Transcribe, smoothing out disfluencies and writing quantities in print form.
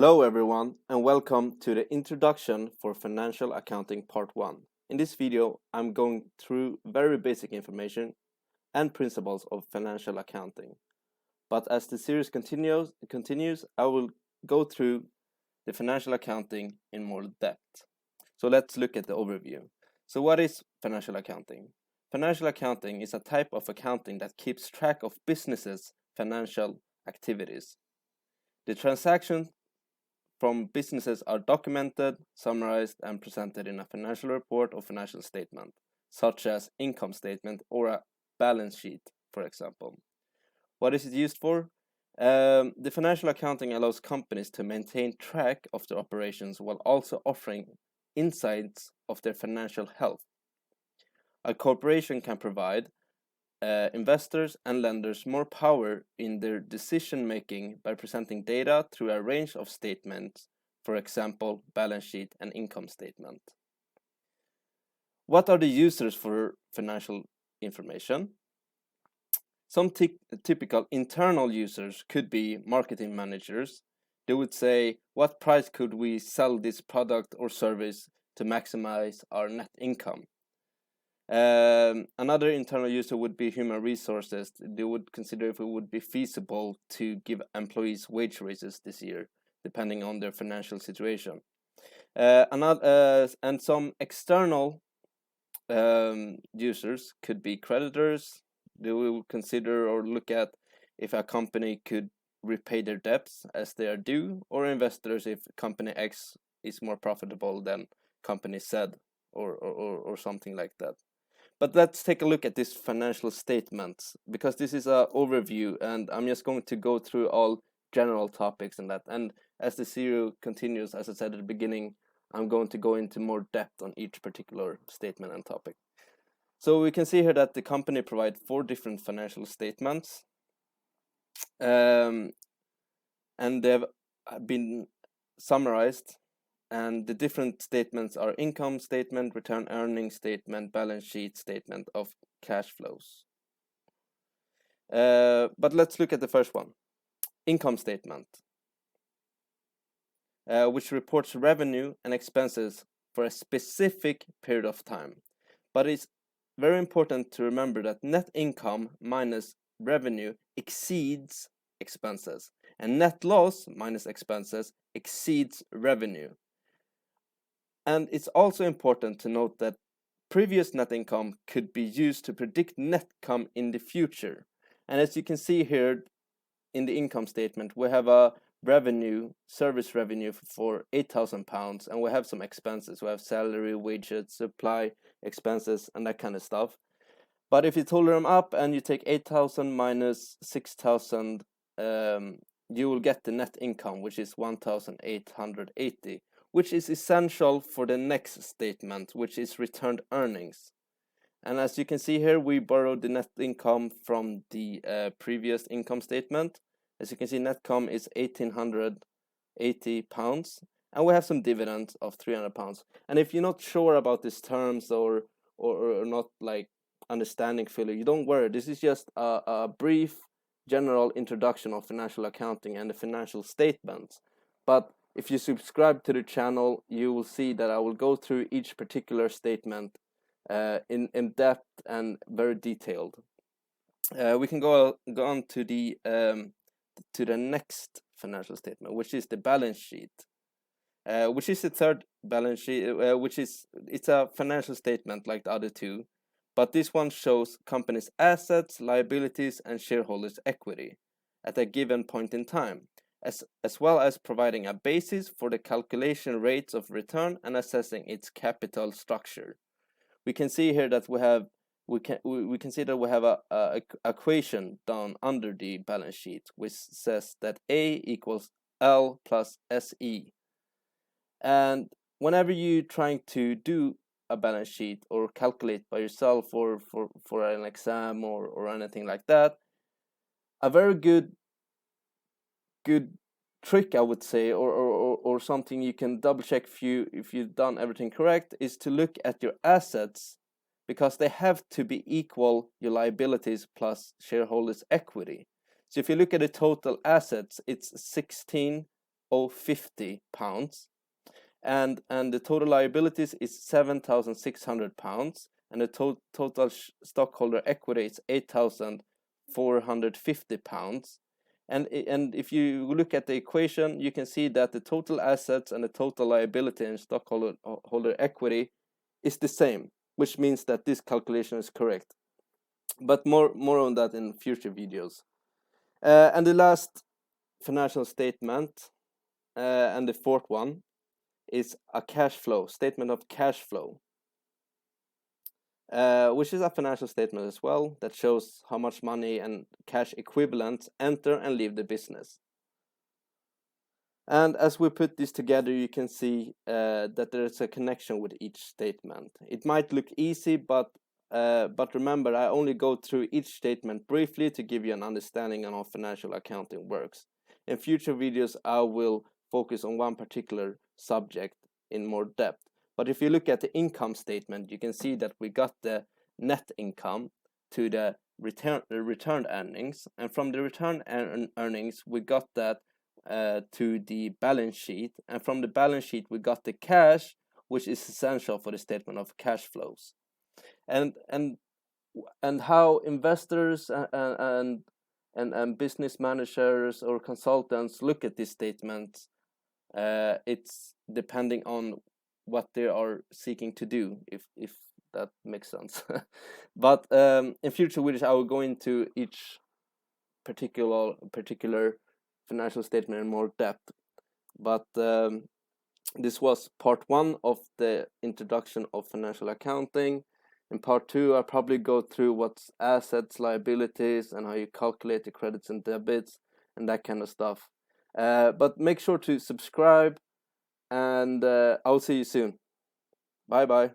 Hello everyone and welcome to the Introduction for Financial Accounting Part 1. In this video, I'm going through very basic information and principles of financial accounting. But as the series continues, I will go through the financial accounting in more depth. So let's look at the overview. So what is financial accounting? Financial accounting is a type of accounting that keeps track of businesses' financial activities. The transactions from businesses are documented, summarized, and presented in a financial report or financial statement, such as income statement or a balance sheet, for example. What is it used for? The financial accounting allows companies to maintain track of their operations while also offering insights of their financial health. A corporation can provide investors and lenders more power in their decision making by presenting data through a range of statements, for example, balance sheet and income statement. What are the users for financial information? Some typical internal users could be marketing managers. They would say, what price could we sell this product or service to maximize our net income? Another internal user would be human resources. They would consider if it would be feasible to give employees wage raises this year, depending on their financial situation. And some external users could be creditors. They will consider or look at if a company could repay their debts as they are due, or investors if company X is more profitable than company Z, or something like that. But let's take a look at this financial statements, because this is an overview and I'm just going to go through all general topics and that. And as the series continues, as I said at the beginning, I'm going to go into more depth on each particular statement and topic. So we can see here that the company provides 4 different financial statements. And they've been summarized, and the different statements are income statement, return earnings statement, balance sheet statement of cash flows. But let's look at the first one, income statement, which reports revenue and expenses for a specific period of time. But it's very important to remember that net income minus revenue exceeds expenses, and net loss minus expenses exceeds revenue. And it's also important to note that previous net income could be used to predict net income in the future. And as you can see here in the income statement, we have a service revenue for £8,000, and we have some expenses. We have salary, wages, supply expenses, and that kind of stuff. But if you total them up and you take 8,000 minus 6,000, you will get the net income, which is 1,880, which is essential for the next statement, which is returned earnings. And as you can see here, we borrowed the net income from the previous income statement. As you can see, net income is £1,880, and we have some dividends of £300. And if you're not sure about these terms or not like understanding fully, you don't worry. This is just a brief general introduction of financial accounting and the financial statements. But if you subscribe to the channel, you will see that I will go through each particular statement in depth and very detailed. We can go on to the next financial statement, which is the balance sheet, which is the third balance sheet, it's a financial statement like the other two, but this one shows company's assets, liabilities, and shareholders' equity at a given point in time, as well as providing a basis for the calculation rates of return and assessing its capital structure. We can see here that we can see that we have a equation down under the balance sheet, which says that A equals L plus SE. And whenever you're trying to do a balance sheet or calculate by yourself or for an exam or anything like that, a very good trick, I would say, or something you can double check if you've done everything correct, is to look at your assets, because they have to be equal your liabilities plus shareholders' equity. So if you look at the total assets, it's £5,050, and the total liabilities is £7,600, and the total stockholder equity is £8,450. And if you look at the equation, you can see that the total assets and the total liability and stockholder equity is the same, which means that this calculation is correct. But more on that in future videos. And the last financial statement, and the fourth one, is a cash flow statement of cash flow, which is a financial statement as well that shows how much money and cash equivalents enter and leave the business. And as we put this together, you can see that there is a connection with each statement. It might look easy, but remember, I only go through each statement briefly to give you an understanding on how financial accounting works. In future videos, I will focus on one particular subject in more depth. But if you look at the income statement, you can see that we got the net income to the return earnings, and from the return earnings we got that to the balance sheet, and from the balance sheet we got the cash, which is essential for the statement of cash flows. And how investors and business managers or consultants look at these statements, it's depending on what they are seeking to do, if that makes sense. But in future videos I will go into each particular financial statement in more depth. But this was part 1 of the introduction of financial accounting. In part 2, I'll probably go through what's assets, liabilities, and how you calculate the credits and debits and that kind of stuff. But make sure to subscribe, and I'll see you soon. Bye bye.